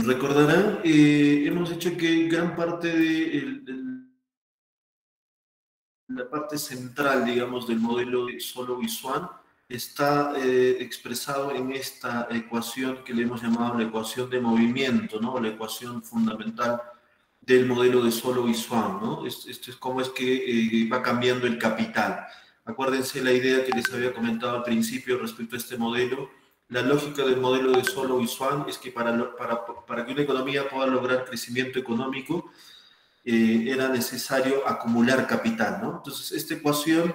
Recordarán, hemos dicho que gran parte la parte central, digamos, del modelo de Solow y Swan está expresado en esta ecuación que le hemos llamado la ecuación de movimiento, ¿no? La ecuación fundamental del modelo de Solow y Swan, ¿no? Esto es cómo es que va cambiando el capital. Acuérdense la idea que les había comentado al principio respecto a este modelo. La lógica del modelo de Solow y Swan es que para que una economía pueda lograr crecimiento económico, era necesario acumular capital, ¿no? Entonces, esta ecuación,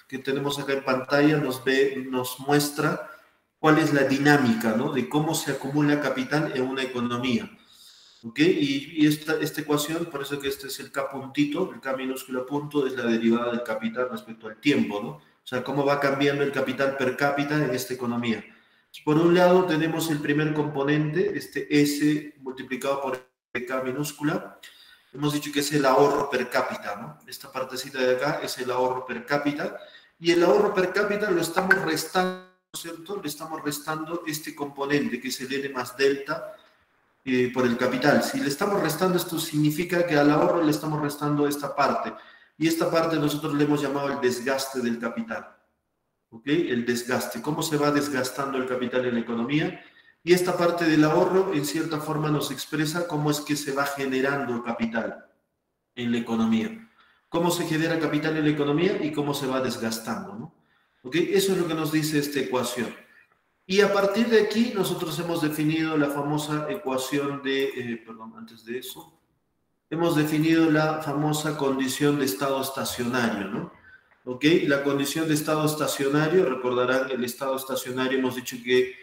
que tenemos acá en pantalla, nos muestra cuál es la dinámica, ¿no? De cómo se acumula capital en una economía. ¿Ok? Y esta ecuación, por eso que este es el K puntito, el K minúscula punto, es la derivada del capital respecto al tiempo, ¿no? O sea, cómo va cambiando el capital per cápita en esta economía. Por un lado tenemos el primer componente, este S multiplicado por K minúscula. Hemos dicho que es el ahorro per cápita, ¿no? Esta partecita de acá es el ahorro per cápita. Y el ahorro per cápita lo estamos restando, ¿cierto? Le estamos restando este componente, que es el N más delta, por el capital. Si le estamos restando esto, significa que al ahorro le estamos restando esta parte. Y esta parte nosotros le hemos llamado el desgaste del capital. ¿Ok? El desgaste. ¿Cómo se va desgastando el capital en la economía? Y esta parte del ahorro, en cierta forma, nos expresa cómo es que se va generando capital en la economía. Cómo se genera capital en la economía y cómo se va desgastando, ¿no? ¿Ok? Eso es lo que nos dice esta ecuación. Y a partir de aquí nosotros hemos definido la famosa ecuación perdón, antes de eso, hemos definido la famosa condición de estado estacionario, ¿no? ¿Ok? La condición de estado estacionario, recordarán, el estado estacionario, hemos dicho que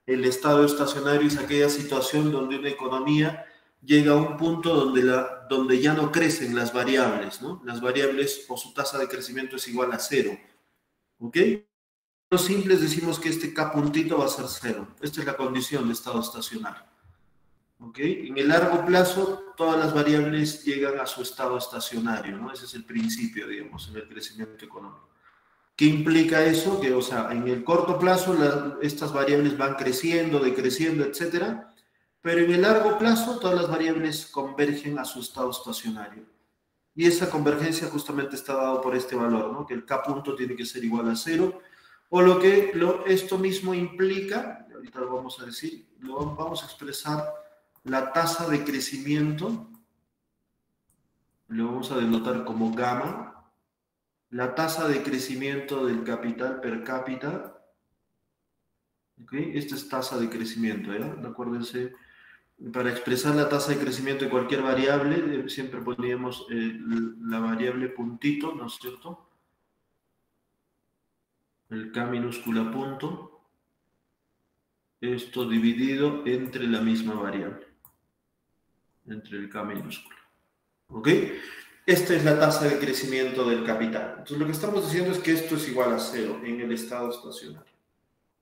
el estado estacionario es aquella situación donde una economía llega a un punto donde ya no crecen las variables, ¿no? Las variables o su tasa de crecimiento es igual a cero, ¿ok? Los simples decimos que este K puntito va a ser cero. Esta es la condición de estado estacionario. ¿Ok? En el largo plazo, todas las variables llegan a su estado estacionario, ¿no? Ese es el principio, digamos, en el crecimiento económico. ¿Qué implica eso? Que, o sea, en el corto plazo, estas variables van creciendo, decreciendo, etcétera, pero en el largo plazo, todas las variables convergen a su estado estacionario. Y esa convergencia justamente está dado por este valor, ¿no? Que el K punto tiene que ser igual a cero, o esto mismo implica, ahorita lo vamos a decir, vamos a expresar la tasa de crecimiento, lo vamos a denotar como gamma, la tasa de crecimiento del capital per cápita, ¿ok? Esta es tasa de crecimiento, ¿ya? Acuérdense, para expresar la tasa de crecimiento de cualquier variable, siempre poníamos la variable puntito, ¿no es cierto? El K minúscula punto, esto dividido entre la misma variable, entre el K minúscula. ¿Ok? Esta es la tasa de crecimiento del capital. Entonces, lo que estamos diciendo es que esto es igual a cero en el estado estacionario.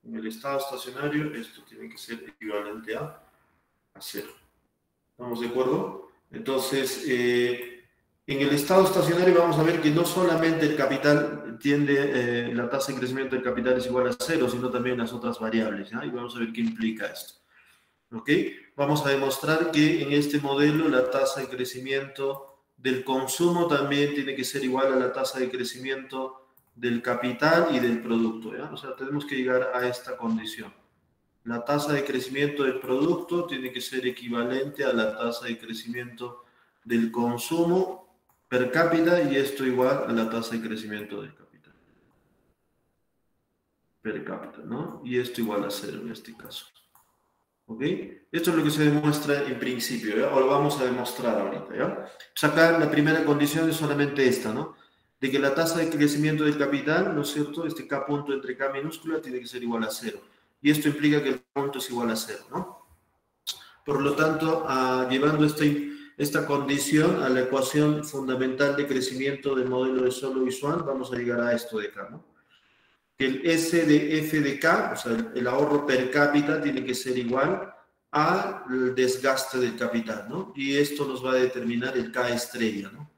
En el estado estacionario, esto tiene que ser equivalente a cero. ¿Estamos de acuerdo? Entonces, en el estado estacionario vamos a ver que no solamente el capital la tasa de crecimiento del capital es igual a cero, sino también las otras variables, ¿ya? Y vamos a ver qué implica esto. ¿Ok? Vamos a demostrar que en este modelo la tasa de crecimiento del consumo también tiene que ser igual a la tasa de crecimiento del capital y del producto, ¿ya? O sea, tenemos que llegar a esta condición. La tasa de crecimiento del producto tiene que ser equivalente a la tasa de crecimiento del consumo per cápita y esto igual a la tasa de crecimiento del capital per cápita, ¿no? Y esto igual a cero en este caso. ¿Ok? Esto es lo que se demuestra en principio, ¿ya? O lo vamos a demostrar ahorita, ¿ya? Entonces acá la primera condición es solamente esta, ¿no? De que la tasa de crecimiento del capital, ¿no es cierto? Este K punto entre K minúscula tiene que ser igual a cero. Y esto implica que el punto es igual a cero, ¿no? Por lo tanto, llevando esta condición a la ecuación fundamental de crecimiento del modelo de Solow y Swan, vamos a llegar a esto de acá, ¿no? Que el S de F de K, o sea, el ahorro per cápita tiene que ser igual al desgaste del capital, ¿no? Y esto nos va a determinar el K estrella, ¿no?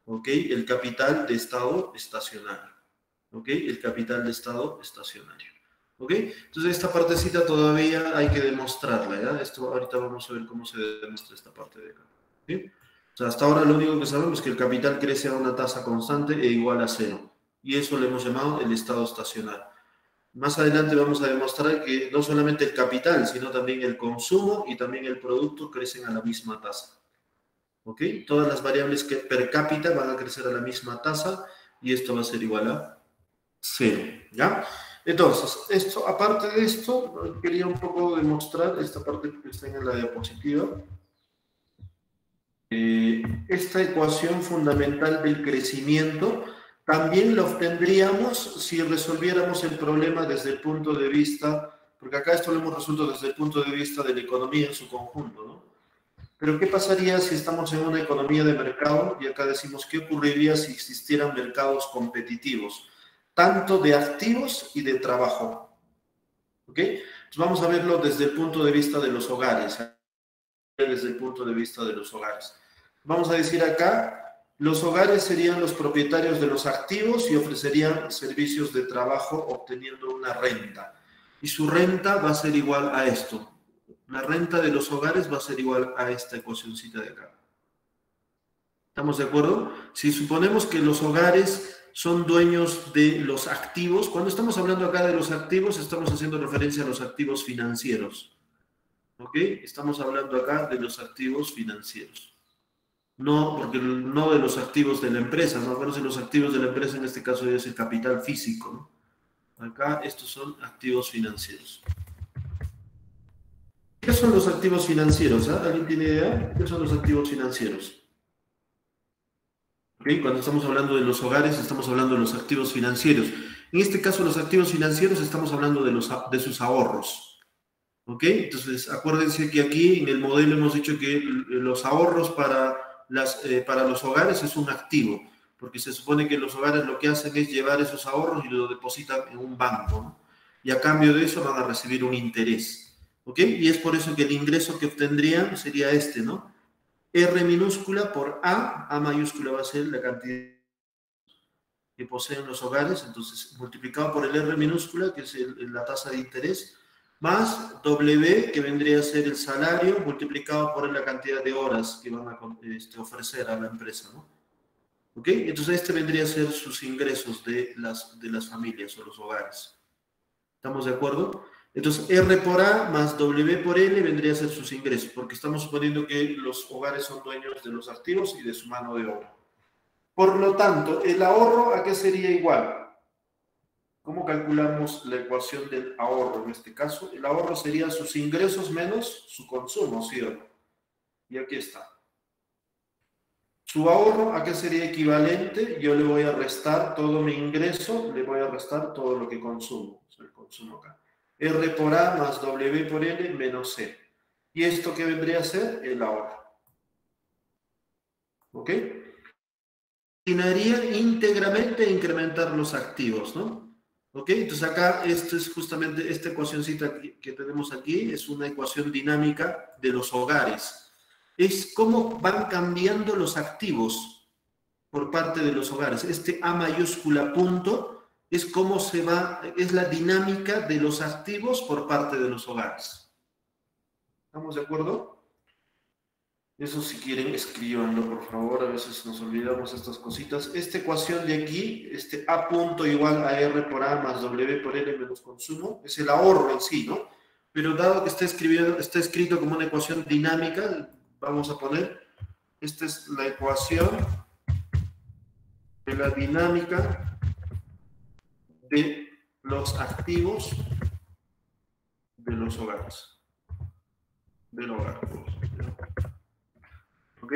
¿Ok? El capital de estado estacionario. ¿Ok? El capital de estado estacionario. ¿Ok? Entonces esta partecita todavía hay que demostrarla, ¿ya? Esto ahorita vamos a ver cómo se demuestra esta parte de acá. ¿Sí? O sea, hasta ahora lo único que sabemos es que el capital crece a una tasa constante e igual a cero. Y eso le hemos llamado el estado estacionario. Más adelante vamos a demostrar que no solamente el capital, sino también el consumo y también el producto crecen a la misma tasa. ¿Ok? Todas las variables que per cápita van a crecer a la misma tasa y esto va a ser igual a cero, ¿ya? Entonces, esto, aparte de esto, quería un poco demostrar esta parte que está en la diapositiva. Esta ecuación fundamental del crecimiento también la obtendríamos si resolviéramos el problema desde el punto de vista, porque acá esto lo hemos resuelto desde el punto de vista de la economía en su conjunto, ¿no? Pero ¿qué pasaría si estamos en una economía de mercado? Y acá decimos, ¿qué ocurriría si existieran mercados competitivos? Tanto de activos y de trabajo. ¿Ok? Entonces vamos a verlo desde el punto de vista de los hogares. Desde el punto de vista de los hogares. Vamos a decir acá, los hogares serían los propietarios de los activos y ofrecerían servicios de trabajo obteniendo una renta. Y su renta va a ser igual a esto. La renta de los hogares va a ser igual a esta ecuacióncita de acá. ¿Estamos de acuerdo? Si suponemos que los hogares son dueños de los activos, cuando estamos hablando acá de los activos, estamos haciendo referencia a los activos financieros. ¿Ok? Estamos hablando acá de los activos financieros. No, porque no de los activos de la empresa, ¿no? Bueno, si los activos de la empresa en este caso es el capital físico, ¿no? Acá estos son activos financieros. ¿Qué son los activos financieros? ¿Ah? ¿Alguien tiene idea? ¿Qué son los activos financieros? ¿Okay? Cuando estamos hablando de los hogares, estamos hablando de los activos financieros. En este caso, los activos financieros, estamos hablando de sus ahorros. ¿Ok? Entonces, acuérdense que aquí en el modelo hemos dicho que los ahorros para los hogares es un activo, porque se supone que los hogares lo que hacen es llevar esos ahorros y lo depositan en un banco, ¿no? Y a cambio de eso van a recibir un interés. ¿Ok? Y es por eso que el ingreso que obtendrían sería este, ¿no? R minúscula por A mayúscula va a ser la cantidad que poseen los hogares, entonces multiplicado por el R minúscula, que es la tasa de interés, más W, que vendría a ser el salario, multiplicado por la cantidad de horas que van a ofrecer a la empresa, ¿no? ¿Ok? Entonces este vendría a ser sus ingresos de las familias o los hogares. ¿Estamos de acuerdo? Entonces R por A más W por L vendría a ser sus ingresos, porque estamos suponiendo que los hogares son dueños de los activos y de su mano de obra. Por lo tanto, el ahorro, ¿a qué sería igual? ¿Cómo calculamos la ecuación del ahorro en este caso? El ahorro sería sus ingresos menos su consumo, ¿sí o no? Y aquí está. Su ahorro, ¿a qué sería equivalente? Yo le voy a restar todo mi ingreso, le voy a restar todo lo que consumo. O sea, el consumo acá. R por A más W por L menos C. ¿Y esto qué vendría a ser? El ahorro. ¿Ok? Destinaría íntegramente a incrementar los activos, ¿no? ¿Ok? Entonces acá, esto es justamente esta ecuacióncita que tenemos aquí, es una ecuación dinámica de los hogares. Es cómo van cambiando los activos por parte de los hogares. Este A mayúscula punto es cómo se va, es la dinámica de los activos por parte de los hogares. ¿Estamos de acuerdo? Eso si quieren, escríbanlo, por favor. A veces nos olvidamos estas cositas. Esta ecuación de aquí, este A punto igual a R por A más W por L menos consumo, es el ahorro en sí, ¿no? Pero dado que está escrito como una ecuación dinámica, vamos a poner, esta es la ecuación de la dinámica de los activos de los hogares. Del hogar. ¿Ok?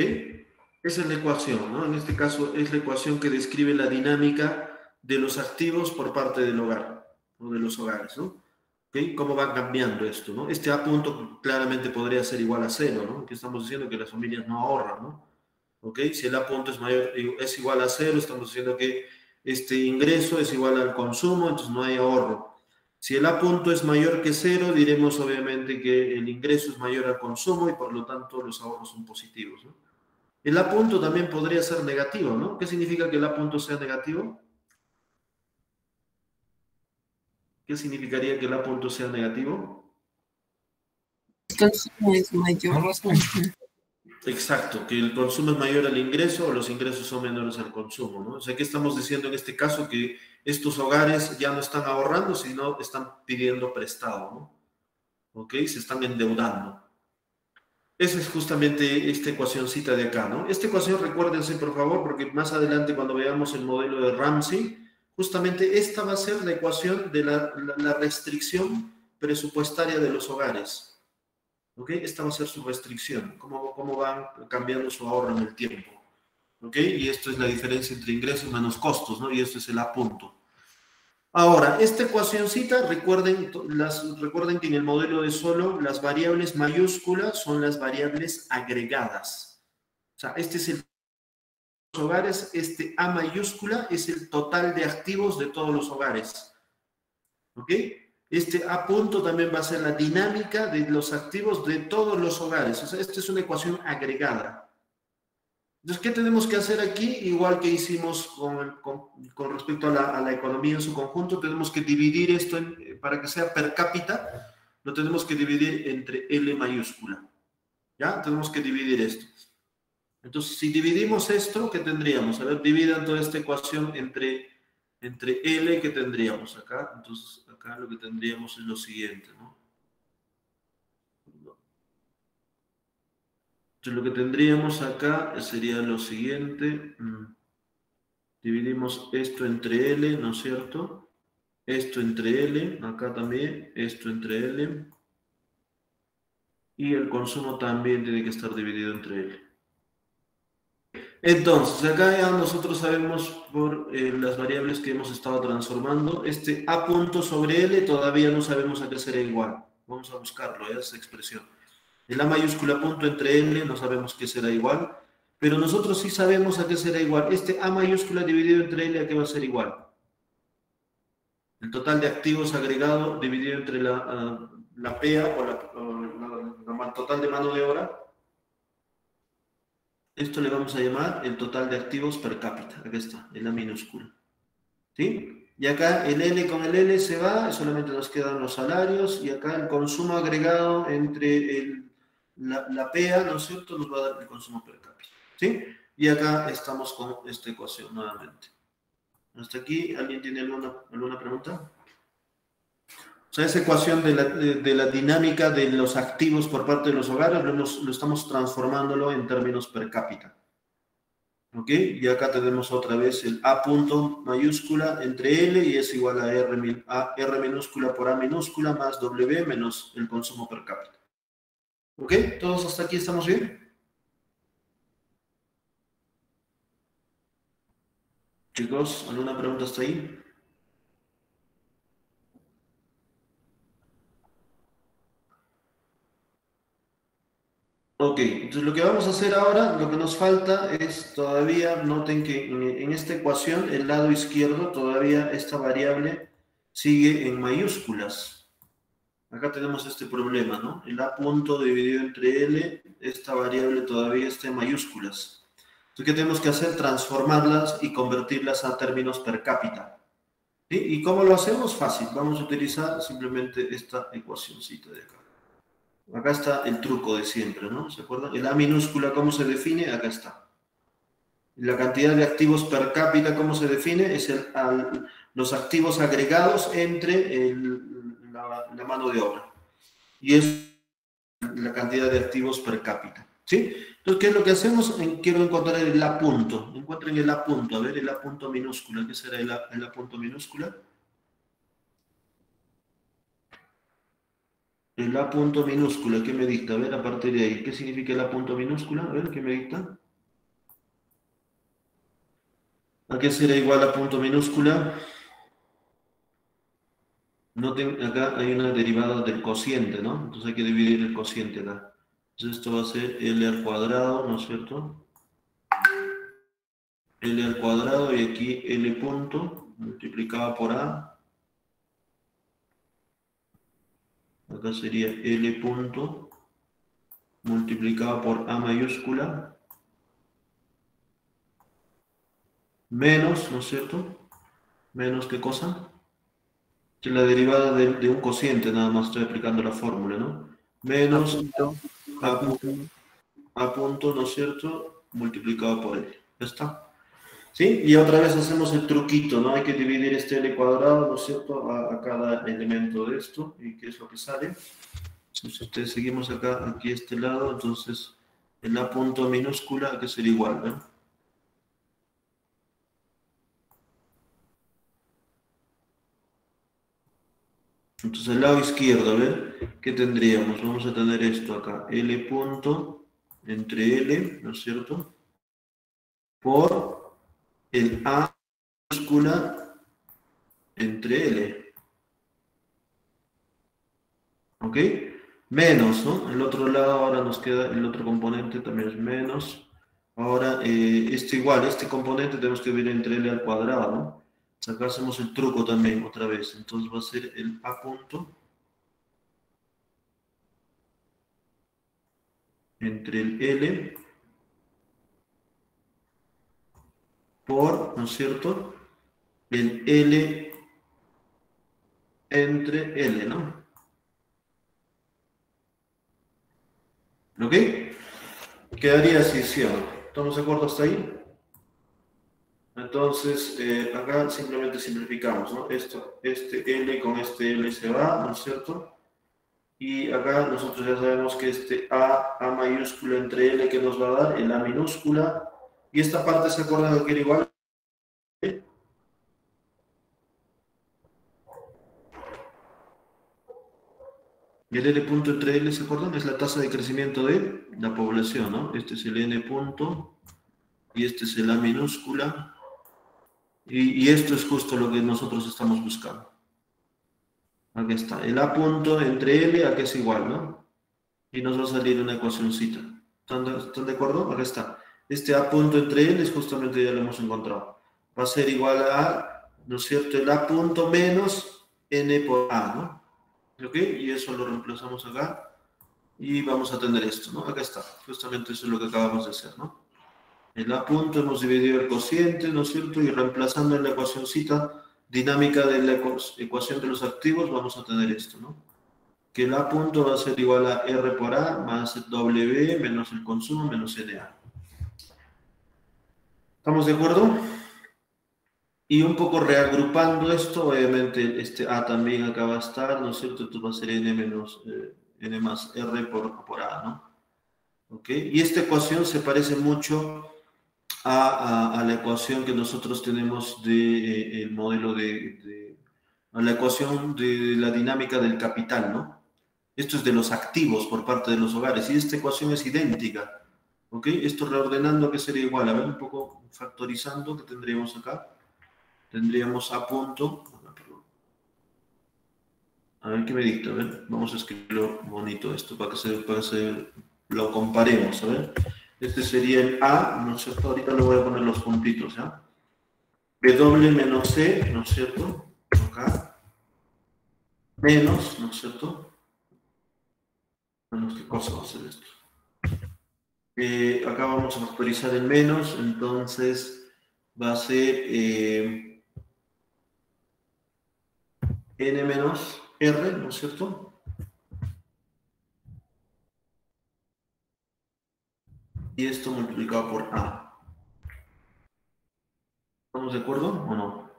Esa es la ecuación, ¿no? En este caso es la ecuación que describe la dinámica de los activos por parte del hogar, o de los hogares, ¿no? ¿Ok? ¿Cómo va cambiando esto, no? Este A punto claramente podría ser igual a cero, ¿no? Que estamos diciendo que las familias no ahorran, ¿no? ¿Ok? Si el A punto es igual a cero, estamos diciendo que este ingreso es igual al consumo, entonces no hay ahorro. Si el A punto es mayor que cero, diremos obviamente que el ingreso es mayor al consumo y por lo tanto los ahorros son positivos, ¿no? El A punto también podría ser negativo, ¿no? ¿Qué significa que el A punto sea negativo? ¿Qué significaría que el A punto sea negativo? El consumo es mayor. Exacto, que el consumo es mayor al ingreso o los ingresos son menores al consumo, ¿no? O sea, ¿qué estamos diciendo en este caso? Que estos hogares ya no están ahorrando, sino están pidiendo prestado, ¿no? ¿Ok? Se están endeudando. Esa es justamente esta ecuacióncita de acá, ¿no? Esta ecuación, recuérdense, por favor, porque más adelante cuando veamos el modelo de Ramsey, justamente esta va a ser la ecuación de la restricción presupuestaria de los hogares. ¿Ok? Esta va a ser su restricción, cómo van cambiando su ahorro en el tiempo. ¿Ok? Y esto es la diferencia entre ingresos menos costos, ¿no? Y esto es el A punto. Ahora, esta ecuacióncita, recuerden que en el modelo de Solow las variables mayúsculas son las variables agregadas. O sea, este es el hogares, este A mayúscula es el total de activos de todos los hogares. ¿Ok? Este A punto también va a ser la dinámica de los activos de todos los hogares. O sea, esta es una ecuación agregada. Entonces, ¿qué tenemos que hacer aquí? Igual que hicimos con respecto a la economía en su conjunto, tenemos que dividir esto para que sea per cápita, lo tenemos que dividir entre L mayúscula. ¿Ya? Tenemos que dividir esto. Entonces, si dividimos esto, ¿qué tendríamos? A ver, dividan toda esta ecuación entre L, ¿qué tendríamos acá? Entonces, acá lo que tendríamos es lo siguiente, ¿no? Entonces, lo que tendríamos acá sería lo siguiente. Dividimos esto entre L, ¿no es cierto? Esto entre L, acá también, esto entre L. Y el consumo también tiene que estar dividido entre L. Entonces, acá ya nosotros sabemos por las variables que hemos estado transformando, este A punto sobre L todavía no sabemos a qué será igual. Vamos a buscarlo, esa expresión. El A mayúscula punto entre L no sabemos qué será igual, pero nosotros sí sabemos a qué será igual. Este A mayúscula dividido entre L, ¿a qué va a ser igual? El total de activos agregado dividido entre la PEA o total de mano de obra. Esto le vamos a llamar el total de activos per cápita. Acá está, en la minúscula. ¿Sí? Y acá el L con el L se va, solamente nos quedan los salarios. Y acá el consumo agregado entre la PEA, ¿no es cierto? Nos va a dar el consumo per cápita. ¿Sí? Y acá estamos con esta ecuación nuevamente. Hasta aquí, ¿alguien tiene alguna pregunta? O sea, esa ecuación de la dinámica de los activos por parte de los hogares lo estamos transformándolo en términos per cápita. ¿Ok? Y acá tenemos otra vez el A punto mayúscula entre L y es igual a R minúscula por A minúscula más W menos el consumo per cápita. ¿Ok? ¿Todos hasta aquí estamos bien? Chicos, ¿alguna pregunta hasta ahí? Ok, entonces lo que vamos a hacer ahora, lo que nos falta es todavía, noten que en esta ecuación, el lado izquierdo, todavía esta variable sigue en mayúsculas. Acá tenemos este problema, ¿no? El A punto dividido entre L, esta variable todavía está en mayúsculas. Entonces, ¿qué tenemos que hacer? Transformarlas y convertirlas a términos per cápita. ¿Sí? ¿Y cómo lo hacemos? Fácil, vamos a utilizar simplemente esta ecuacióncita de acá. Acá está el truco de siempre, ¿no? ¿Se acuerdan? El A minúscula, ¿cómo se define? Acá está. La cantidad de activos per cápita, ¿cómo se define? Es los activos agregados entre la mano de obra. Y es la cantidad de activos per cápita. ¿Sí? Entonces, ¿qué es lo que hacemos? Quiero encontrar el A punto. Encuentren el A punto. A ver, el A punto minúscula. ¿Qué será el A punto minúscula? El A punto minúscula, ¿qué me dicta? A ver, a partir de ahí, ¿qué significa el A punto minúscula? A ver, ¿qué me dicta? ¿A qué será igual a punto minúscula? Noten, acá hay una derivada del cociente, ¿no? Entonces hay que dividir el cociente acá. Entonces esto va a ser L al cuadrado, ¿no es cierto? L al cuadrado y aquí L punto multiplicado por A. Acá sería L punto multiplicado por A mayúscula menos, ¿no es cierto? Menos, ¿qué cosa? Que es la derivada de un cociente, nada más estoy aplicando la fórmula, ¿no? A Menos punto. A a, punto. a punto, ¿no es cierto? Multiplicado por L. Ya está. ¿Sí? Y otra vez hacemos el truquito, ¿no? Hay que dividir este L cuadrado, ¿no es cierto?, a cada elemento de esto. ¿Y qué es lo que sale? Si ustedes seguimos acá, aquí a este lado, entonces el A punto minúscula, que sería igual, ¿no? Entonces el lado izquierdo, a ver, ¿qué tendríamos? Vamos a tener esto acá, L punto entre L, ¿no es cierto?, por el A minúscula entre L, ¿ok? Menos, ¿no? El otro lado ahora nos queda, el otro componente también es menos. Ahora, este igual, este componente tenemos que dividir entre L al cuadrado, ¿no? Acá hacemos el truco también otra vez, entonces va a ser el A punto entre el L por, ¿no es cierto?, el L entre L, ¿no? ¿Ok? Quedaría así, ¿sí o no? ¿Estamos de acuerdo hasta ahí? Entonces, acá simplemente simplificamos, ¿no? Esto, este L con este L se va, ¿no es cierto? Y acá nosotros ya sabemos que este A mayúscula entre L que nos va a dar, el A minúscula, y esta parte se acuerdan que era igual. Y el L punto entre L, ¿se acuerdan? Es la tasa de crecimiento de la población, ¿no? Este es el N punto y este es el A minúscula. Y esto es justo lo que nosotros estamos buscando. Aquí está. El A punto entre L, aquí es igual, ¿no? Y nos va a salir una ecuacióncita. ¿Están de acuerdo? Acá está. Este A punto entre L es justamente, ya lo hemos encontrado. Va a ser igual a, ¿no es cierto?, el A punto menos N por A, ¿no? ¿Ok? Y eso lo reemplazamos acá. Y vamos a tener esto, ¿no? Acá está. Justamente eso es lo que acabamos de hacer, ¿no? El A punto hemos dividido el cociente, ¿no es cierto? Y reemplazando en la ecuacióncita dinámica de la ecuación de los activos, vamos a tener esto, ¿no? Que el A punto va a ser igual a R por A más W menos el consumo menos NA. ¿Estamos de acuerdo? Y un poco reagrupando esto, obviamente este A también acá va a estar, ¿no es cierto? Entonces va a ser N menos N más R por A, ¿no? ¿Ok? Y esta ecuación se parece mucho a la ecuación que nosotros tenemos de el modelo a la ecuación de la dinámica del capital, ¿no? Esto es de los activos por parte de los hogares y esta ecuación es idéntica, ¿ok? Esto reordenando, ¿qué sería igual? A ver, un poco factorizando, ¿qué tendríamos acá? Tendríamos A punto, a ver qué me dicta, a ver, vamos a escribirlo bonito esto para que se lo comparemos, a ver. Este sería el A, ¿no es cierto? Ahorita le voy a poner los puntitos, ¿ya? W menos C, ¿no es cierto? Acá. Menos, ¿no es cierto? Menos, ¿qué cosa va a ser esto? Acá vamos a factorizar el menos, entonces va a ser N menos R, ¿no es cierto? Y esto multiplicado por A. ¿Estamos de acuerdo o no?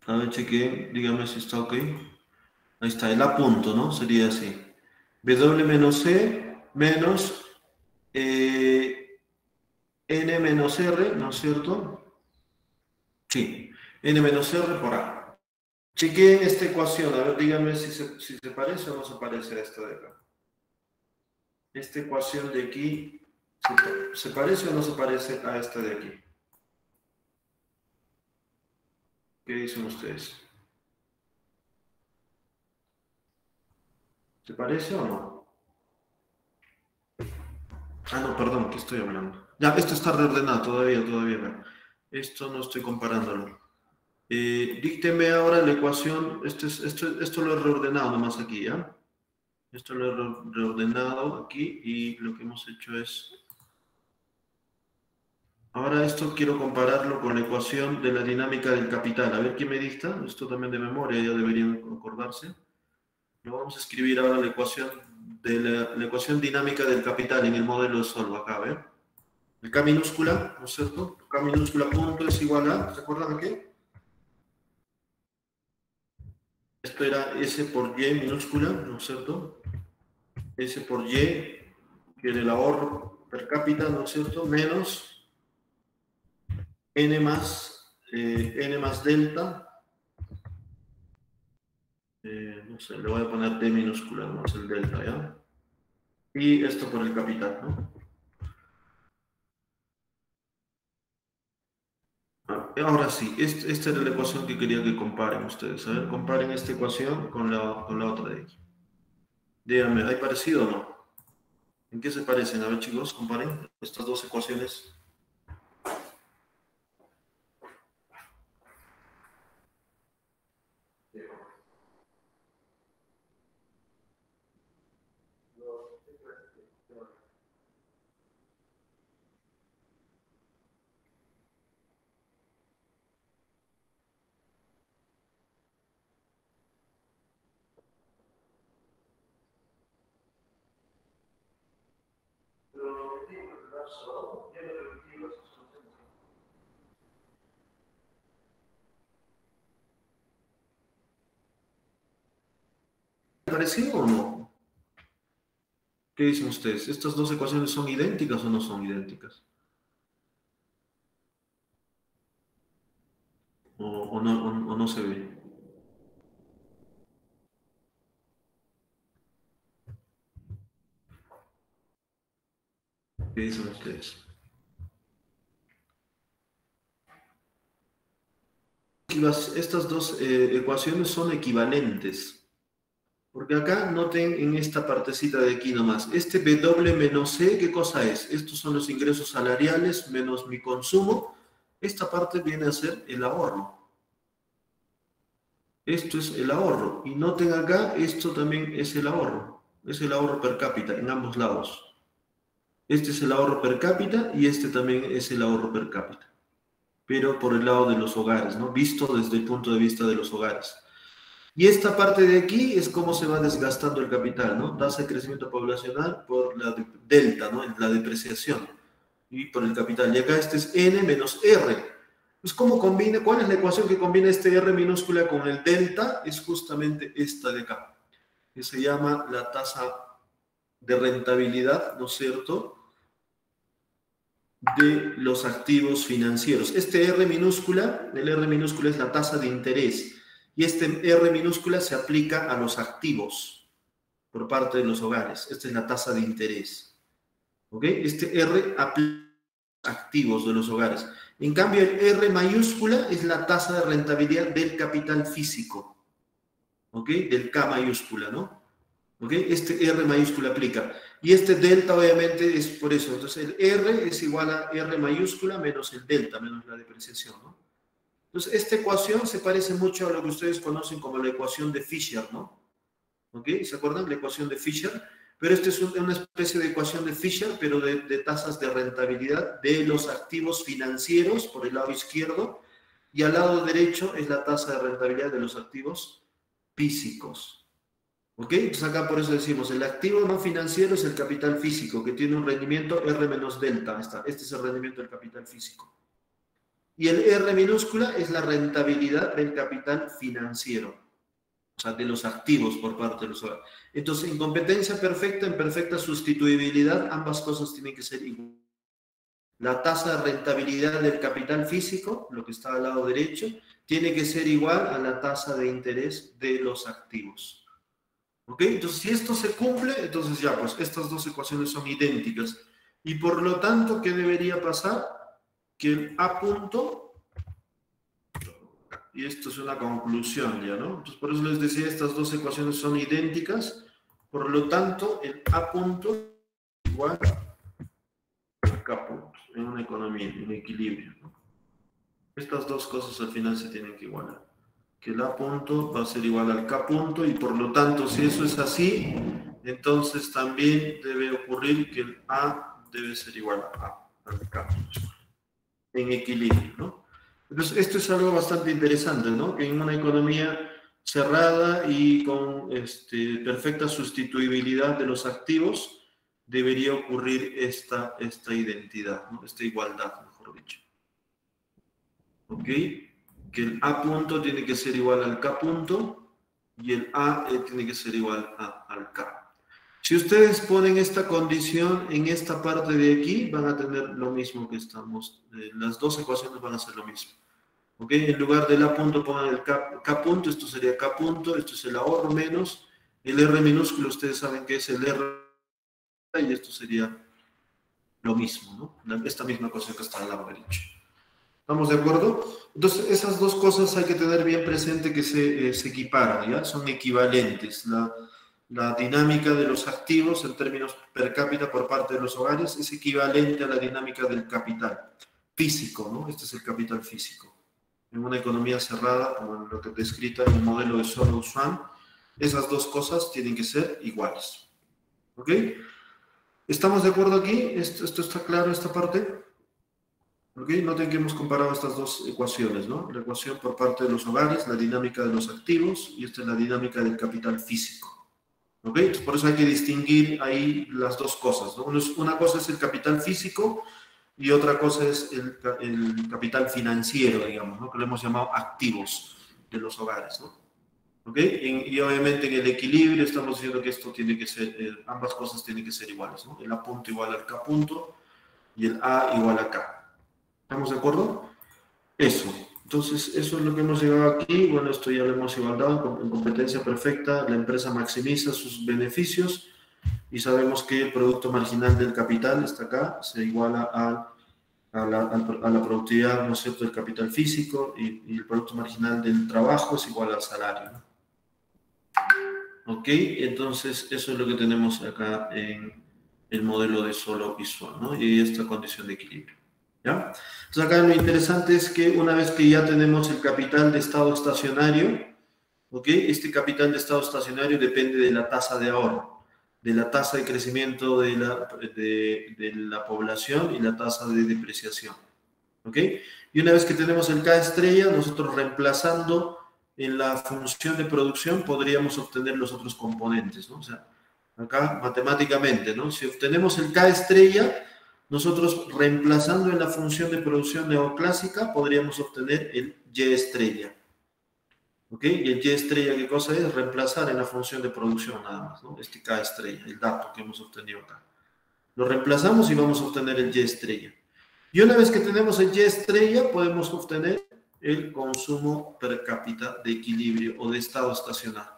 A ver, chequeen, dígame si está ok. Ahí está, el A punto, ¿no? Sería así. W menos C menos N menos R, ¿no es cierto? Sí, N menos R por A. Chequeen esta ecuación, a ver, díganme si se parece o no se parece a esta de acá. Esta ecuación de aquí, ¿se parece o no se parece a esta de aquí? ¿Qué dicen ustedes? ¿Se parece o no? Ah, no, perdón, ¿qué estoy hablando? Ya, esto está reordenado todavía. Esto no estoy comparándolo. Dícteme ahora la ecuación, esto lo he reordenado nomás aquí, ¿ya? Esto lo he reordenado aquí y lo que hemos hecho es Ahora esto quiero compararlo con la ecuación de la dinámica del capital. A ver quién me dicta. Esto también de memoria, ya deberían acordarse. Lo vamos a escribir ahora la ecuación de la ecuación dinámica del capital en el modelo de Solvo. Acá, a ver. El K minúscula, ¿no es cierto? K minúscula punto es igual a, ¿se acuerdan aquí? Esto era S por Y minúscula, ¿no es cierto? S por Y, que era el ahorro per cápita, ¿no es cierto? Menos N más delta, no sé, le voy a poner D minúscula, no es el delta, ¿ya? Y esto por el capital, ¿no? Ahora sí, esta era la ecuación que quería que comparen ustedes. A ver, comparen esta ecuación con la otra de aquí. Díganme, ¿hay parecido o no? ¿En qué se parecen? A ver, chicos, comparen estas dos ecuaciones. ¿Parecido o no? ¿Qué dicen ustedes? ¿Estas dos ecuaciones son idénticas o no son idénticas? ¿O no se ve? ¿Qué dicen ustedes? Estas dos ecuaciones son equivalentes. Porque acá noten en esta partecita de aquí nomás, este W menos C, ¿qué cosa es? Estos son los ingresos salariales menos mi consumo. Esta parte viene a ser el ahorro. Esto es el ahorro. Y noten acá, esto también es el ahorro. Es el ahorro per cápita en ambos lados. Este es el ahorro per cápita y este también es el ahorro per cápita. Pero por el lado de los hogares, ¿no? Visto desde el punto de vista de los hogares. Y esta parte de aquí es cómo se va desgastando el capital, ¿no? Tasa de crecimiento poblacional por la delta, ¿no? La depreciación. Y por el capital. Y acá este es N menos R. Pues ¿cómo combina? ¿Cuál es la ecuación que combina este R minúscula con el delta? Es justamente esta de acá, que se llama la tasa de rentabilidad, ¿no es cierto?, de los activos financieros. Este R minúscula, el R minúscula es la tasa de interés. Y este R minúscula se aplica a los activos por parte de los hogares. Esta es la tasa de interés. ¿Ok? Este R aplica a los activos de los hogares. En cambio, el R mayúscula es la tasa de rentabilidad del capital físico. ¿Ok? Del K mayúscula, ¿no? ¿Ok? Este R mayúscula aplica. Y este delta obviamente es por eso. Entonces el R es igual a R mayúscula menos el delta, menos la depreciación, ¿no? Entonces esta ecuación se parece mucho a lo que ustedes conocen como la ecuación de Fisher, ¿no? ¿Ok? ¿Se acuerdan? La ecuación de Fisher. Pero esta es una especie de ecuación de Fisher, pero de tasas de rentabilidad de los activos financieros por el lado izquierdo. Y al lado derecho es la tasa de rentabilidad de los activos físicos. ¿Ok? Entonces acá por eso decimos, el activo no financiero es el capital físico, que tiene un rendimiento R menos delta. Este es el rendimiento del capital físico. Y el R minúscula es la rentabilidad del capital financiero, o sea, de los activos por parte de los hogares. Entonces, en competencia perfecta, en perfecta sustituibilidad, ambas cosas tienen que ser iguales. La tasa de rentabilidad del capital físico, lo que está al lado derecho, tiene que ser igual a la tasa de interés de los activos. ¿Ok? Entonces, si esto se cumple, entonces ya, pues estas dos ecuaciones son idénticas. Y por lo tanto, ¿qué debería pasar? Que el A punto, y esto es una conclusión ya, ¿no? Entonces, por eso les decía, estas dos ecuaciones son idénticas. Por lo tanto, el A punto es igual al K punto, en una economía, en equilibrio, ¿no? Estas dos cosas al final se tienen que igualar. Que el A punto va a ser igual al K punto y por lo tanto, si eso es así, entonces también debe ocurrir que el A debe ser igual a al K punto. en equilibrio, ¿no? Entonces, esto es algo bastante interesante, ¿no? Que en una economía cerrada y con perfecta sustituibilidad de los activos, debería ocurrir esta identidad, ¿no? Esta igualdad, mejor dicho. ¿Ok? Que el A punto tiene que ser igual al K punto y el A tiene que ser igual al K. Si ustedes ponen esta condición en esta parte de aquí, van a tener lo mismo que estamos. Las dos ecuaciones van a ser lo mismo. ¿Ok? En lugar del A punto pongan el K punto, esto sería K punto, esto es el ahorro menos, el R minúsculo, ustedes saben que es el R, y esto sería lo mismo, ¿no? Esta misma cosa que está al lado derecho. ¿Estamos de acuerdo? Entonces, esas dos cosas hay que tener bien presente que se equiparan, ¿ya? Son equivalentes. La dinámica de los activos en términos per cápita por parte de los hogares es equivalente a la dinámica del capital físico, ¿no? Este es el capital físico. En una economía cerrada, como lo que te descrita en el modelo de Solow-Swan, esas dos cosas tienen que ser iguales. ¿Ok? ¿Estamos de acuerdo aquí? ¿Esto está claro, esta parte? ¿Ok? Noten que hemos comparado estas dos ecuaciones, ¿no? La ecuación por parte de los hogares, la dinámica de los activos, y esta es la dinámica del capital físico. ¿Ok? Entonces, por eso hay que distinguir ahí las dos cosas, ¿no? Una cosa es el capital físico y otra cosa es el capital financiero, digamos, ¿no? Que lo hemos llamado activos de los hogares, ¿no? ¿Ok? Y obviamente en el equilibrio estamos diciendo que esto tiene que ser, ambas cosas tienen que ser iguales, ¿no? El A punto igual al K punto y el A igual a K. ¿Estamos de acuerdo? Eso. Entonces, eso es lo que hemos llegado aquí. Bueno, esto ya lo hemos evaluado en competencia perfecta. La empresa maximiza sus beneficios y sabemos que el producto marginal del capital está acá, se iguala a la productividad, ¿no es cierto?, del capital físico y el producto marginal del trabajo es igual al salario, ¿no? ¿Ok? Entonces, eso es lo que tenemos acá en el modelo de Solow y Swan, ¿no? Y esta condición de equilibrio. ¿Ya? Entonces acá lo interesante es que una vez que ya tenemos el capital de estado estacionario, ¿ok? Este capital de estado estacionario depende de la tasa de ahorro, de la tasa de crecimiento de la población y la tasa de depreciación, ¿ok? Y una vez que tenemos el K estrella, nosotros reemplazando en la función de producción podríamos obtener los otros componentes, ¿no? O sea, acá matemáticamente, ¿no? Si obtenemos el K estrella, nosotros reemplazando en la función de producción neoclásica podríamos obtener el Y estrella. ¿Ok? Y el Y estrella, ¿qué cosa es? Reemplazar en la función de producción nada más, ¿no? Este K estrella, el dato que hemos obtenido acá. Lo reemplazamos y vamos a obtener el Y estrella. Y una vez que tenemos el Y estrella, podemos obtener el consumo per cápita de equilibrio o de estado estacionario.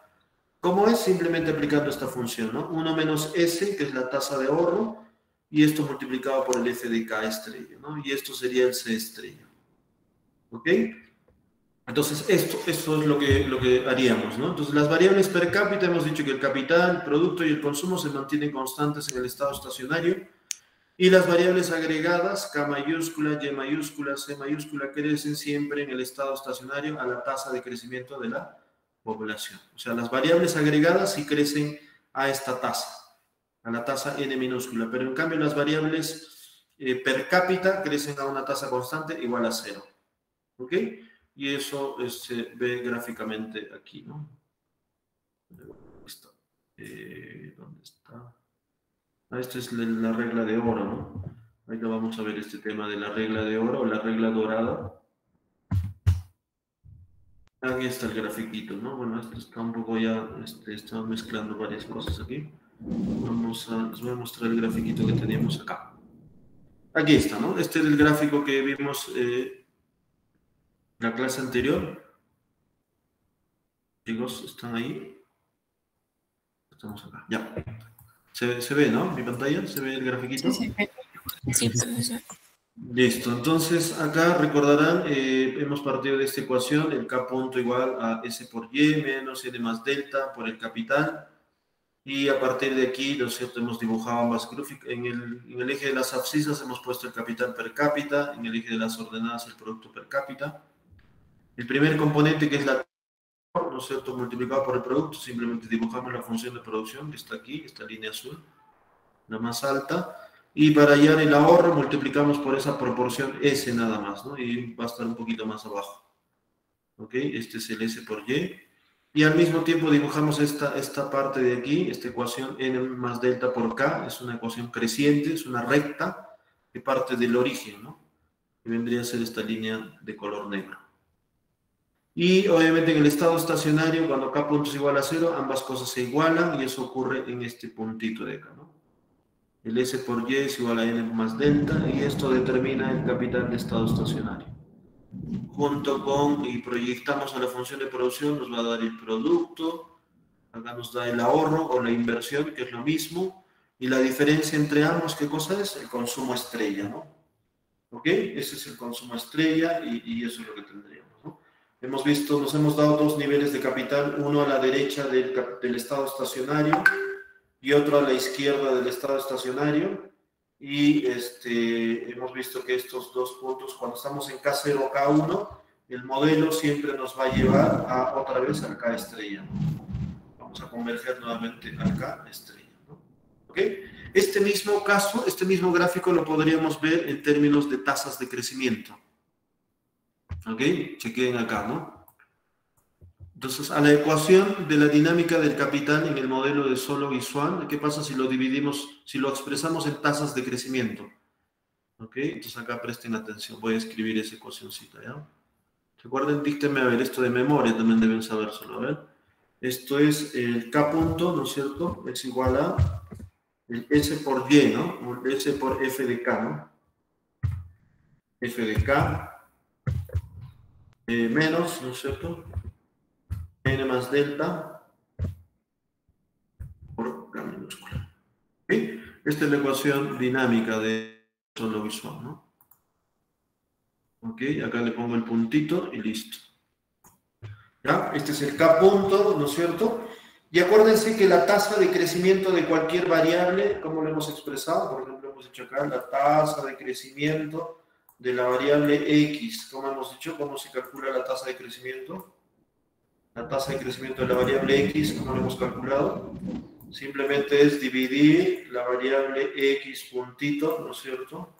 ¿Cómo es? Simplemente aplicando esta función, ¿no? 1 menos S, que es la tasa de ahorro, y esto multiplicado por el F de K estrella, ¿no? Y esto sería el C estrella. ¿Ok? Entonces, esto es lo que haríamos, ¿no? Entonces, las variables per cápita, hemos dicho que el capital, el producto y el consumo se mantienen constantes en el estado estacionario, y las variables agregadas, K mayúscula, Y mayúscula, C mayúscula, crecen siempre en el estado estacionario a la tasa de crecimiento de la población. O sea, las variables agregadas sí crecen a esta tasa, a la tasa n minúscula, pero en cambio las variables per cápita crecen a una tasa constante igual a 0. ¿Ok? Y eso se ve gráficamente aquí, ¿no? ¿Dónde está? Esta es la regla de oro, ¿no? Ahorita vamos a ver este tema de la regla de oro o la regla dorada. Aquí está el grafiquito, ¿no? Bueno, esto está un poco ya, estamos mezclando varias cosas aquí. Les voy a mostrar el grafiquito que teníamos acá. Aquí está, ¿no? Este es el gráfico que vimos en la clase anterior. Chicos, ¿están ahí? Estamos acá, ya. ¿Se ve, no? ¿Mi pantalla? ¿Se ve el grafiquito? Sí, sí, profesor. Listo, entonces acá recordarán, hemos partido de esta ecuación, el K punto igual a S por Y menos N más delta por el capital, y a partir de aquí, ¿no es cierto?, hemos dibujado ambas gráficas. En el eje de las abscisas hemos puesto el capital per cápita, en el eje de las ordenadas el producto per cápita. El primer componente, que es la, ¿no es cierto?, multiplicado por el producto, simplemente dibujamos la función de producción que está aquí, esta línea azul, la más alta. Y para hallar el ahorro multiplicamos por esa proporción S nada más, ¿no? Y va a estar un poquito más abajo. ¿Ok? Este es el S por Y. Y al mismo tiempo dibujamos esta parte de aquí, esta ecuación N más delta por K, es una ecuación creciente, es una recta que parte del origen, ¿no? Que vendría a ser esta línea de color negro. Y obviamente en el estado estacionario, cuando K punto es igual a 0, ambas cosas se igualan y eso ocurre en este puntito de acá, ¿no? El S por Y es igual a N más delta y esto determina el capital de estado estacionario. Junto con, y proyectamos a la función de producción, nos va a dar el producto, acá nos da el ahorro o la inversión, que es lo mismo, y la diferencia entre ambos, ¿qué cosa es? El consumo estrella, ¿no? ¿Ok? Ese es el consumo estrella y eso es lo que tendríamos, ¿no? Hemos visto, nos hemos dado dos niveles de capital, uno a la derecha del estado estacionario y otro a la izquierda del estado estacionario. Y hemos visto que estos dos puntos, cuando estamos en K0 o K1, el modelo siempre nos va a llevar a otra vez al K estrella. Vamos a converger nuevamente al K estrella, ¿no? ¿Ok? Este mismo caso, este mismo gráfico lo podríamos ver en términos de tasas de crecimiento. ¿Ok? Chequen acá, ¿no? Entonces, a la ecuación de la dinámica del capital en el modelo de Solov y Swan, ¿qué pasa si lo dividimos, si lo expresamos en tasas de crecimiento? ¿Ok? Entonces acá presten atención, voy a escribir esa ecuacióncita, ¿ya? Recuerden, díctenme a ver, esto de memoria también deben sabérselo, a ver. Esto es el K punto, ¿no es cierto? Es igual a el S por Y, ¿no? El S por F de K, ¿no? F de K menos, ¿no es cierto? N más delta por K minúscula. ¿Ok? Esta es la ecuación dinámica de solo visual, ¿no? Ok, acá le pongo el puntito y listo. ¿Ya? Este es el K punto, ¿no es cierto? Y acuérdense que la tasa de crecimiento de cualquier variable, ¿cómo lo hemos expresado? Por ejemplo, hemos dicho acá la tasa de crecimiento de la variable X. ¿Cómo hemos dicho? ¿Cómo se calcula la tasa de crecimiento? La tasa de crecimiento de la variable X, ¿cómo lo hemos calculado? Simplemente es dividir la variable X puntito, ¿no es cierto?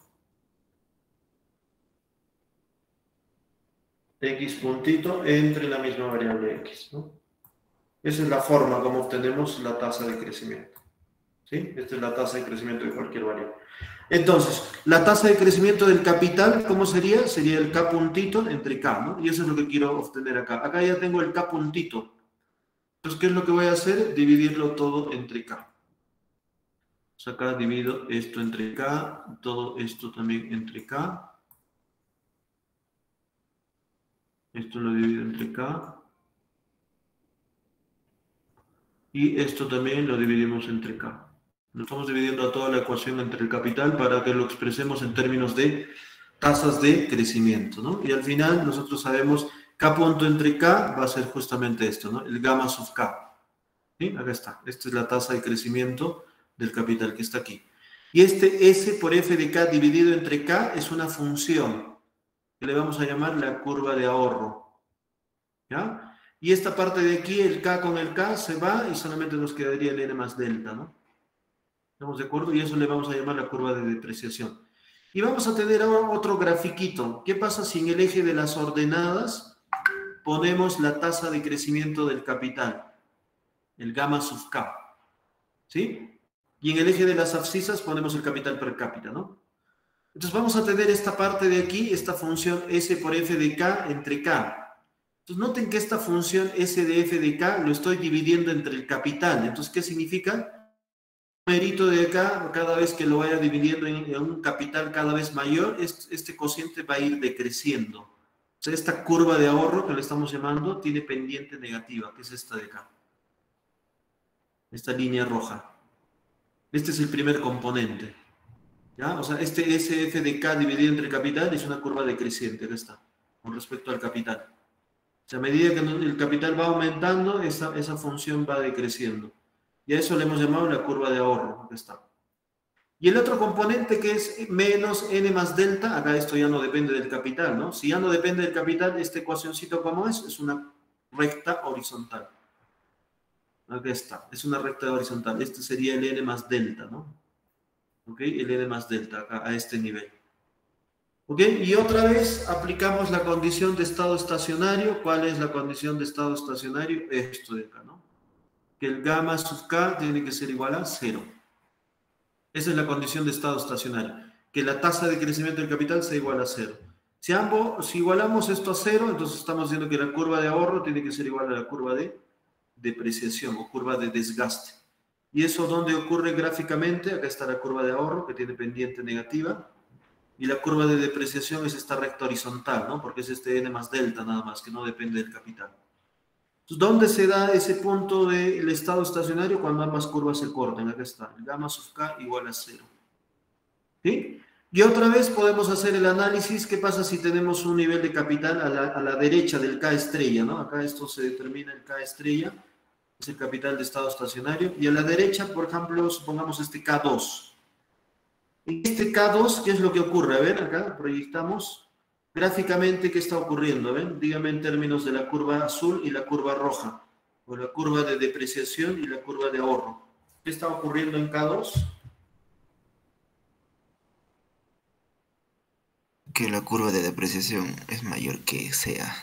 X puntito entre la misma variable X, ¿no? Esa es la forma como obtenemos la tasa de crecimiento. ¿Sí? Esta es la tasa de crecimiento de cualquier variable. Entonces, la tasa de crecimiento del capital, ¿cómo sería? Sería el K puntito entre K, ¿no? Y eso es lo que quiero obtener acá. Acá ya tengo el K puntito. Entonces, ¿qué es lo que voy a hacer? Dividirlo todo entre K. Entonces, acá divido esto entre K, todo esto también entre K. Esto lo divido entre K. Y esto también lo dividimos entre K. Lo estamos dividiendo a toda la ecuación entre el capital para que lo expresemos en términos de tasas de crecimiento, ¿no? Y al final nosotros sabemos K punto entre K va a ser justamente esto, ¿no? El gamma sub K. ¿Sí? Acá está. Esta es la tasa de crecimiento del capital que está aquí. Y este S por F de K dividido entre K es una función que le vamos a llamar la curva de ahorro. ¿Ya? Y esta parte de aquí, el K con el K, se va y solamente nos quedaría el N más delta, ¿no? ¿Estamos de acuerdo? Y eso le vamos a llamar la curva de depreciación. Y vamos a tener ahora otro grafiquito. ¿Qué pasa si en el eje de las ordenadas ponemos la tasa de crecimiento del capital? El gamma sub K. ¿Sí? Y en el eje de las abscisas ponemos el capital per cápita, ¿no? Entonces vamos a tener esta parte de aquí, esta función S por F de K entre K. Entonces, noten que esta función S de F de K lo estoy dividiendo entre el capital. Entonces, ¿qué significa? El numerito de acá, cada vez que lo vaya dividiendo en un capital cada vez mayor, este cociente va a ir decreciendo. O sea, esta curva de ahorro que le estamos llamando tiene pendiente negativa, que es esta de acá. Esta línea roja. Este es el primer componente. ¿Ya? O sea, este SF de K dividido entre capital es una curva decreciente, acá está, con respecto al capital. O sea, a medida que el capital va aumentando, esa función va decreciendo. Y a eso le hemos llamado la curva de ahorro. Acá está. Y el otro componente que es menos n más delta, acá esto ya no depende del capital, ¿no? Si ya no depende del capital, esta ecuacióncito como es una recta horizontal. Acá está, es una recta horizontal. Este sería el n más delta, ¿no? ¿ok? El N más delta, acá, a este nivel. ¿Ok? Y otra vez aplicamos la condición de estado estacionario. ¿Cuál es la condición de estado estacionario? Esto de acá, ¿no? Que el gamma sub k tiene que ser igual a 0. Esa es la condición de estado estacionario. Que la tasa de crecimiento del capital sea igual a 0. Si igualamos esto a 0, entonces estamos diciendo que la curva de ahorro tiene que ser igual a la curva de depreciación o curva de desgaste. ¿Y eso dónde ocurre gráficamente? Acá está la curva de ahorro que tiene pendiente negativa. Y la curva de depreciación es esta recta horizontal, ¿no? Porque es este n más delta nada más, que no depende del capital. Entonces, ¿dónde se da ese punto del estado estacionario? Cuando ambas curvas se cortan. Acá está, el gamma sub k igual a 0. ¿Sí? Y otra vez podemos hacer el análisis. ¿Qué pasa si tenemos un nivel de capital a la derecha del K estrella, ¿no? Acá esto se determina el K estrella, es el capital de estado estacionario. Y a la derecha, por ejemplo, supongamos este K2. En este K2, ¿qué es lo que ocurre? A ver, acá proyectamos gráficamente qué está ocurriendo. ¿Ven? Dígame en términos de la curva azul y la curva roja, o la curva de depreciación y la curva de ahorro. ¿Qué está ocurriendo en K2? Que la curva de depreciación es mayor que sea.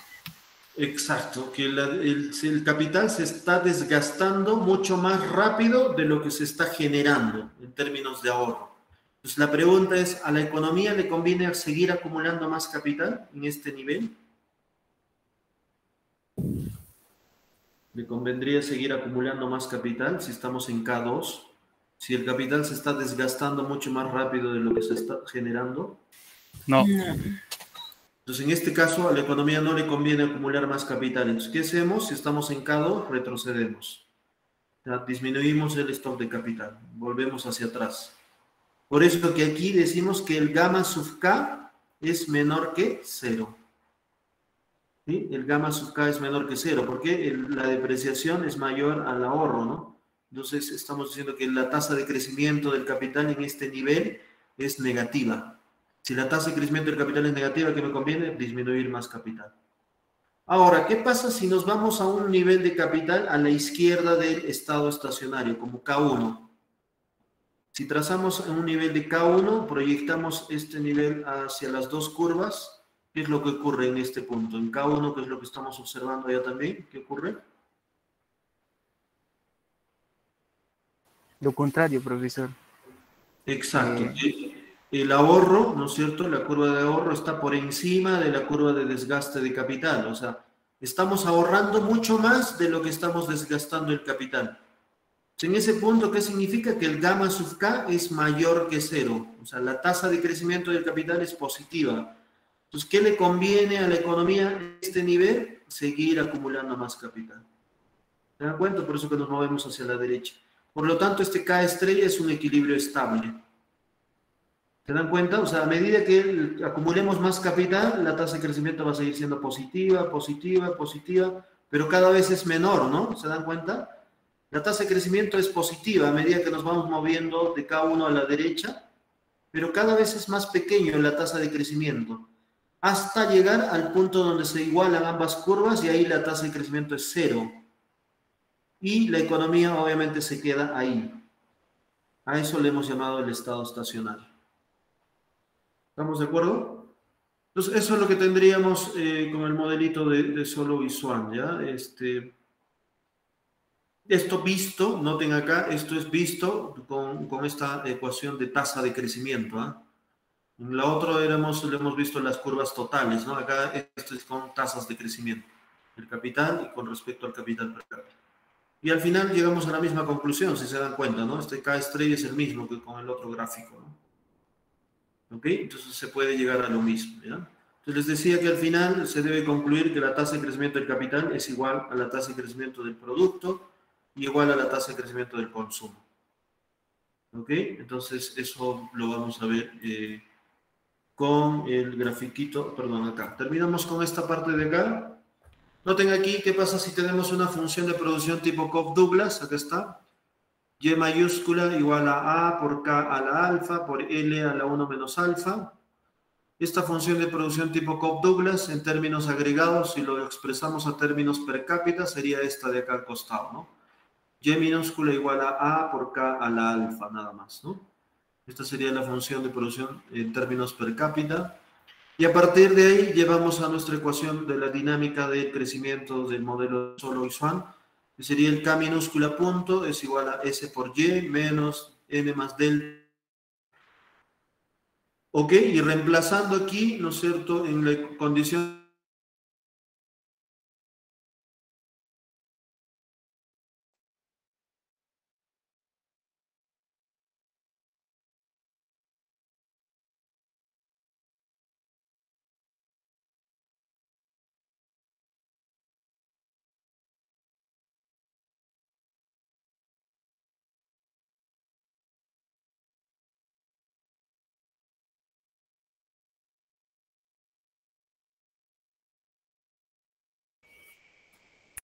Exacto, que el capital se está desgastando mucho más rápido de lo que se está generando en términos de ahorro. Entonces la pregunta es, ¿a la economía le conviene seguir acumulando más capital en este nivel? ¿Le convendría seguir acumulando más capital si estamos en K2? Si el capital se está desgastando mucho más rápido de lo que se está generando. No. Entonces, en este caso, a la economía no le conviene acumular más capital. Entonces, ¿qué hacemos? Si estamos en K2, retrocedemos. O sea, disminuimos el stock de capital. Volvemos hacia atrás. Por eso que aquí decimos que el gamma sub K es menor que 0. ¿Sí? El gamma sub K es menor que 0, porque la depreciación es mayor al ahorro, ¿no? Entonces, estamos diciendo que la tasa de crecimiento del capital en este nivel es negativa. Si la tasa de crecimiento del capital es negativa, ¿qué me conviene? Disminuir más capital. Ahora, ¿qué pasa si nos vamos a un nivel de capital a la izquierda del estado estacionario, como K1? Si trazamos un nivel de K1, proyectamos este nivel hacia las dos curvas. ¿Qué es lo que ocurre en este punto? En K1, ¿qué es lo que estamos observando allá también? ¿Qué ocurre? Lo contrario, profesor. Exacto. El ahorro, ¿no es cierto? La curva de ahorro está por encima de la curva de desgaste de capital. O sea, estamos ahorrando mucho más de lo que estamos desgastando el capital. En ese punto, ¿qué significa? Que el gamma sub K es mayor que 0. O sea, la tasa de crecimiento del capital es positiva. Entonces, ¿qué le conviene a la economía en este nivel? Seguir acumulando más capital. ¿Se dan cuenta? Por eso que nos movemos hacia la derecha. Por lo tanto, este K estrella es un equilibrio estable. ¿Se dan cuenta? O sea, a medida que acumulemos más capital, la tasa de crecimiento va a seguir siendo positiva, positiva, positiva, pero cada vez es menor, ¿no? ¿Se dan cuenta? La tasa de crecimiento es positiva a medida que nos vamos moviendo de K1 a la derecha, pero cada vez es más pequeño la tasa de crecimiento, hasta llegar al punto donde se igualan ambas curvas y ahí la tasa de crecimiento es 0. Y la economía obviamente se queda ahí. A eso le hemos llamado el estado estacionario. ¿Estamos de acuerdo? Entonces, eso es lo que tendríamos con el modelito de Solow y Swan, ¿ya? Esto visto, noten acá, esto es visto con esta ecuación de tasa de crecimiento, ¿ah? En la otra le hemos visto las curvas totales, ¿no? Acá esto es con tasas de crecimiento, el capital y con respecto al capital per cápita. Y al final llegamos a la misma conclusión, si se dan cuenta, ¿no? Este K estrella es el mismo que con el otro gráfico, ¿no? ¿Ok? Entonces se puede llegar a lo mismo, ¿ya? Entonces les decía que al final se debe concluir que la tasa de crecimiento del capital es igual a la tasa de crecimiento del producto y igual a la tasa de crecimiento del consumo. ¿Ok? Entonces eso lo vamos a ver con el grafiquito, perdón, acá. Terminamos con esta parte de acá. Noten aquí qué pasa si tenemos una función de producción tipo Cobb-Douglas, acá está. Y mayúscula igual a A por K a la alfa por L a la 1 menos alfa. Esta función de producción tipo Cobb-Douglas en términos agregados, si lo expresamos a términos per cápita, sería esta de acá al costado, ¿no? Y minúscula igual a por K a la alfa, nada más, ¿no? Esta sería la función de producción en términos per cápita. Y a partir de ahí llevamos a nuestra ecuación de la dinámica del crecimiento del modelo solo Swan, que sería el K minúscula punto es igual a S por Y menos N más delta. Ok, y reemplazando aquí, ¿no es cierto?, en la condición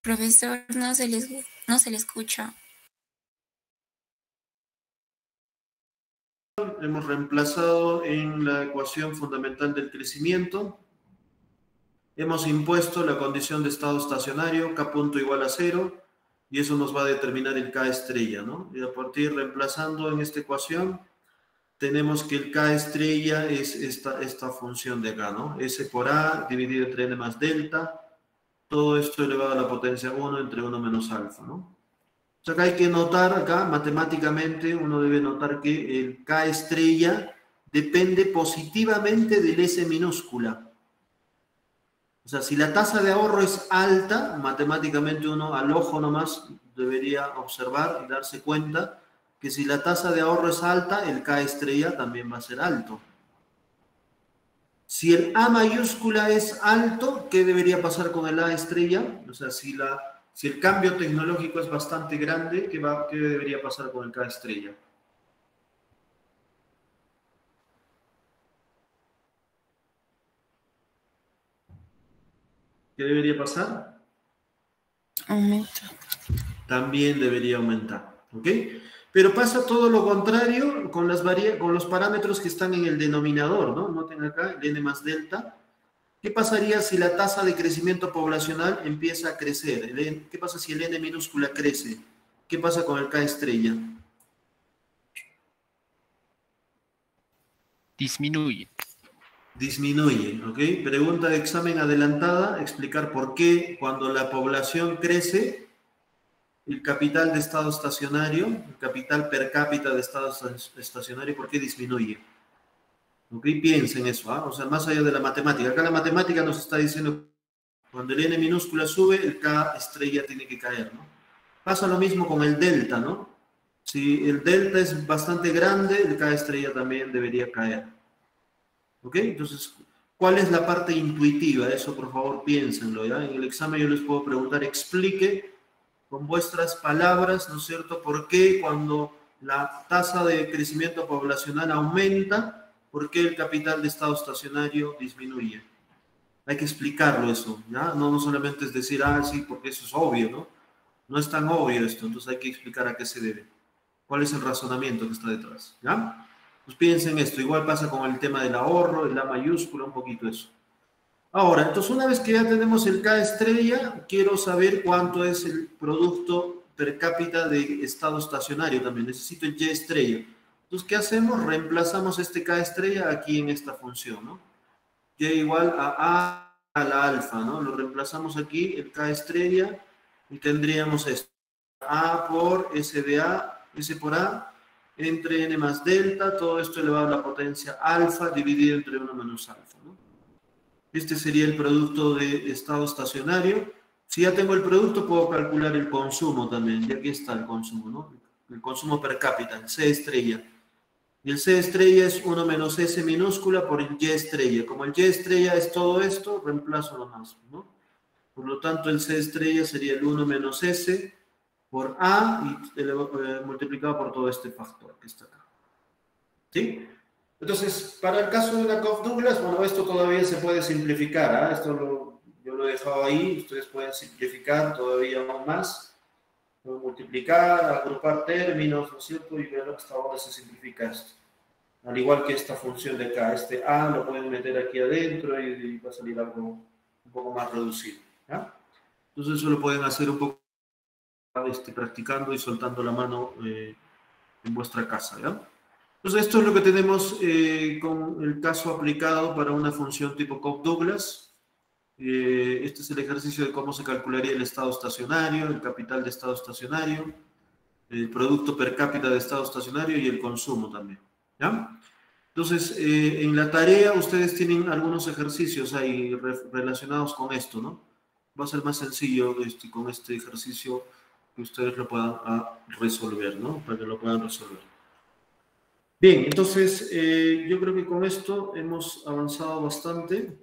Profesor, no se le escucha. hemos reemplazado en la ecuación fundamental del crecimiento. Hemos impuesto la condición de estado estacionario, K punto igual a 0, y eso nos va a determinar el K estrella, ¿no? Y a partir, reemplazando en esta ecuación, tenemos que el K estrella es esta función de acá, ¿no? S por A dividido entre N más delta, todo esto elevado a la potencia 1 entre 1 menos alfa, ¿no? O sea, acá hay que notar, acá matemáticamente uno debe notar que el K estrella depende positivamente del S minúscula. O sea, si la tasa de ahorro es alta, matemáticamente uno al ojo nomás debería observar y darse cuenta que si la tasa de ahorro es alta, el K estrella también va a ser alto. Si el A mayúscula es alto, ¿qué debería pasar con el A estrella? O sea, si el cambio tecnológico es bastante grande, ¿qué debería pasar con el K estrella? ¿Qué debería pasar? Aumenta. También debería aumentar, ¿ok? Pero pasa todo lo contrario con los parámetros que están en el denominador, ¿no? Noten acá, el N más delta. ¿Qué pasaría si la tasa de crecimiento poblacional empieza a crecer? ¿Qué pasa si el N minúscula crece? ¿Qué pasa con el K estrella? Disminuye. Disminuye, ¿ok? Pregunta de examen adelantada, explicar por qué cuando la población crece, el capital de estado estacionario, el capital per cápita de estado estacionario, ¿por qué disminuye? ¿Ok? Piensen eso, ¿ah? O sea, más allá de la matemática. Acá la matemática nos está diciendo cuando el N minúscula sube, el K estrella tiene que caer, ¿no? Pasa lo mismo con el delta, ¿no? Si el delta es bastante grande, el K estrella también debería caer. ¿Ok? Entonces, ¿cuál es la parte intuitiva? Eso, por favor, piénsenlo, ¿ya? En el examen yo les puedo preguntar, explique con vuestras palabras, ¿no es cierto?, por qué cuando la tasa de crecimiento poblacional aumenta, ¿por qué el capital de estado estacionario disminuye? Hay que explicarlo eso, ¿ya? No solamente es decir, ah, sí, porque eso es obvio, ¿no? No es tan obvio esto, entonces hay que explicar a qué se debe. ¿Cuál es el razonamiento que está detrás? ¿Ya? Pues piensen esto, igual pasa con el tema del ahorro, el A mayúscula, un poquito eso. Ahora, entonces una vez que ya tenemos el K estrella, quiero saber cuánto es el producto per cápita de estado estacionario también. Necesito el Y estrella. Entonces, ¿qué hacemos? Reemplazamos este K estrella aquí en esta función, ¿no? Y igual a la alfa, ¿no? Lo reemplazamos aquí, el K estrella, y tendríamos esto. A por S de A, S por A, entre N más delta, todo esto elevado a la potencia alfa dividido entre 1 menos alfa, ¿no? Este sería el producto de estado estacionario. Si ya tengo el producto, puedo calcular el consumo también. Y aquí está el consumo, ¿no? El consumo per cápita, el C estrella. Y el C estrella es 1 menos S minúscula por el Y estrella. Como el Y estrella es todo esto, reemplazo nomás, ¿no? Por lo tanto, el C estrella sería el 1 menos S por A y multiplicado por todo este factor que está acá. ¿Sí? Entonces, para el caso de la Cobb-Douglas, bueno, esto todavía se puede simplificar, ¿ah? Yo lo he dejado ahí, ustedes pueden simplificar todavía aún más, pueden multiplicar, agrupar términos, ¿no es cierto? Y ver hasta dónde se simplifica esto. Al igual que esta función de acá, este A lo pueden meter aquí adentro y va a salir algo un poco más reducido, ¿ya? Entonces eso lo pueden hacer un poco practicando y soltando la mano en vuestra casa, ¿ya? Entonces, esto es lo que tenemos con el caso aplicado para una función tipo Cobb-Douglas. Este es el ejercicio de cómo se calcularía el estado estacionario, el capital de estado estacionario, el producto per cápita de estado estacionario y el consumo también. ¿Ya? Entonces, en la tarea ustedes tienen algunos ejercicios ahí relacionados con esto, ¿no? Va a ser más sencillo con este ejercicio que ustedes lo puedan resolver, ¿no? Para que lo puedan resolver. Bien, entonces yo creo que con esto hemos avanzado bastante.